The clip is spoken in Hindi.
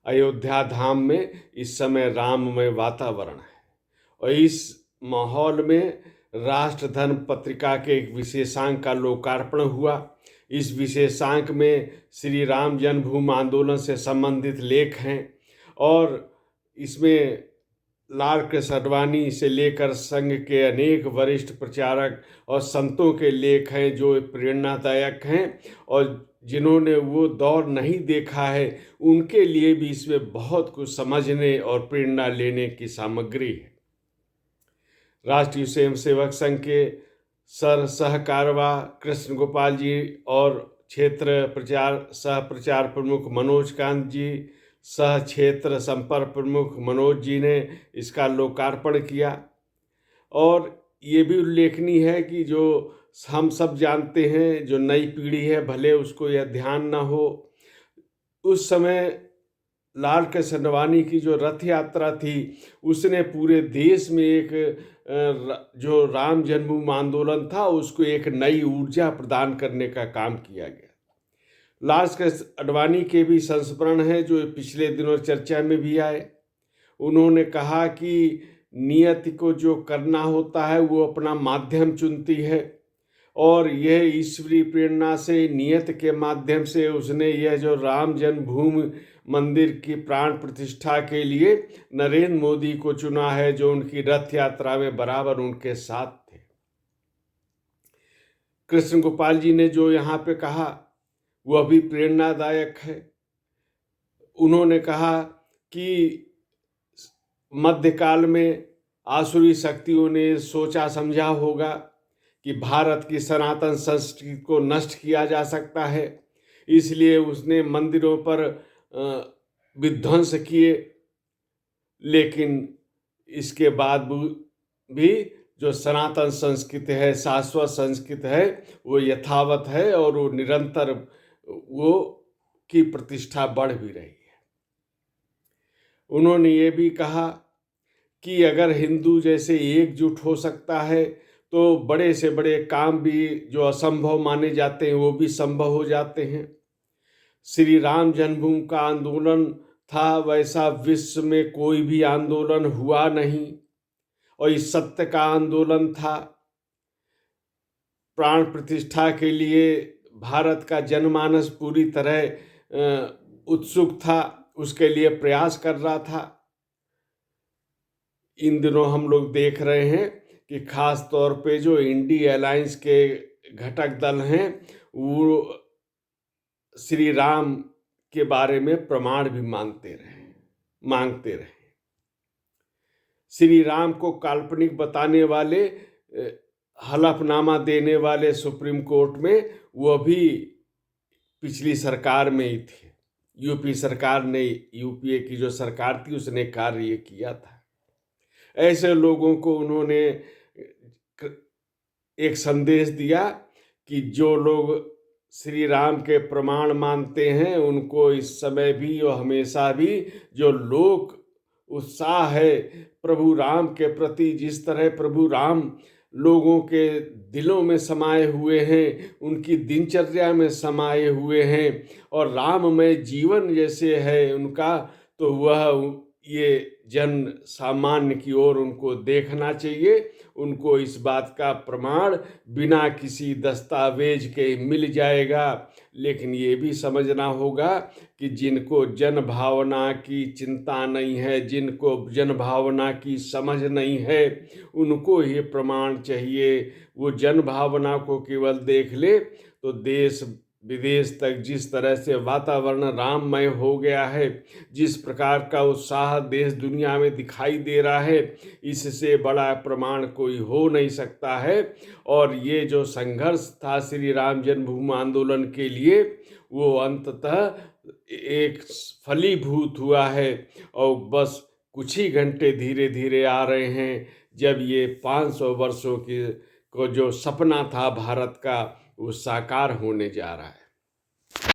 अयोध्या धाम में इस समय राममय वातावरण है और इस माहौल में राष्ट्रधर्म पत्रिका के एक विशेषांक का लोकार्पण हुआ। इस विशेषांक में श्री राम जन्मभूमि आंदोलन से संबंधित लेख हैं और इसमें लाल कृष्ण आडवाणी से लेकर संघ के अनेक वरिष्ठ प्रचारक और संतों के लेख हैं जो प्रेरणादायक हैं और जिन्होंने वो दौर नहीं देखा है उनके लिए भी इसमें बहुत कुछ समझने और प्रेरणा लेने की सामग्री है। राष्ट्रीय स्वयंसेवक संघ के सहकारवा कृष्ण गोपाल जी और क्षेत्र प्रचार सह प्रचार प्रमुख मनोज कांत जी, सह क्षेत्र संपर्क प्रमुख मनोज जी ने इसका लोकार्पण किया। और ये भी उल्लेखनीय है कि जो हम सब जानते हैं, जो नई पीढ़ी है भले उसको यह ध्यान ना हो, उस समय लाल कृष्ण आडवाणी की जो रथ यात्रा थी उसने पूरे देश में एक जो राम जन्मभूमि आंदोलन था उसको एक नई ऊर्जा प्रदान करने का काम किया गया। लाल कृष्ण आडवाणी के भी संस्मरण हैं जो पिछले दिनों चर्चा में भी आए। उन्होंने कहा कि नियति को जो करना होता है वो अपना माध्यम चुनती है और यह ईश्वरीय प्रेरणा से नियत के माध्यम से उसने यह जो राम जन्मभूमि मंदिर की प्राण प्रतिष्ठा के लिए नरेंद्र मोदी को चुना है जो उनकी रथ यात्रा में बराबर उनके साथ थे। कृष्ण गोपाल जी ने जो यहाँ पे कहा वह भी प्रेरणादायक है। उन्होंने कहा कि मध्यकाल में आसुरी शक्तियों ने सोचा समझा होगा कि भारत की सनातन संस्कृति को नष्ट किया जा सकता है, इसलिए उसने मंदिरों पर विध्वंस किए, लेकिन इसके बाद भी जो सनातन संस्कृति है, शाश्वत संस्कृति है, वो यथावत है और वो निरंतर वो की प्रतिष्ठा बढ़ भी रही है। उन्होंने ये भी कहा कि अगर हिंदू जैसे एकजुट हो सकता है तो बड़े से बड़े काम भी जो असंभव माने जाते हैं वो भी संभव हो जाते हैं। श्री राम जन्मभूमि का आंदोलन था, वैसा विश्व में कोई भी आंदोलन हुआ नहीं और इस सत्य का आंदोलन था। प्राण प्रतिष्ठा के लिए भारत का जनमानस पूरी तरह उत्सुक था, उसके लिए प्रयास कर रहा था। इन दिनों हम लोग देख रहे हैं कि खास तौर पे जो इंडी अलायंस के घटक दल हैं वो श्री राम के बारे में प्रमाण भी मांगते रहे। श्री राम को काल्पनिक बताने वाले, हलफनामा देने वाले सुप्रीम कोर्ट में वो भी पिछली सरकार में ही थे। यूपी सरकार ने, यूपीए की जो सरकार थी उसने कार्य किया था। ऐसे लोगों को उन्होंने एक संदेश दिया कि जो लोग श्री राम के प्रमाण मानते हैं उनको इस समय भी और हमेशा भी जो लोक उत्साह है प्रभु राम के प्रति, जिस तरह प्रभु राम लोगों के दिलों में समाये हुए हैं, उनकी दिनचर्या में समाये हुए हैं और राममय जीवन जैसे है उनका, तो वह ये जन सामान्य की ओर उनको देखना चाहिए। उनको इस बात का प्रमाण बिना किसी दस्तावेज के मिल जाएगा, लेकिन ये भी समझना होगा कि जिनको जन भावना की चिंता नहीं है, जिनको जन भावना की समझ नहीं है, उनको ये प्रमाण चाहिए। वो जन भावना को केवल देख ले तो देश विदेश तक जिस तरह से वातावरण राममय हो गया है, जिस प्रकार का उत्साह देश दुनिया में दिखाई दे रहा है, इससे बड़ा प्रमाण कोई हो नहीं सकता है। और ये जो संघर्ष था श्री राम जन्मभूमि आंदोलन के लिए, वो अंततः एक फलीभूत हुआ है और बस कुछ ही घंटे धीरे धीरे आ रहे हैं जब ये 500 वर्षों की को जो सपना था भारत का वो साकार होने जा रहा है।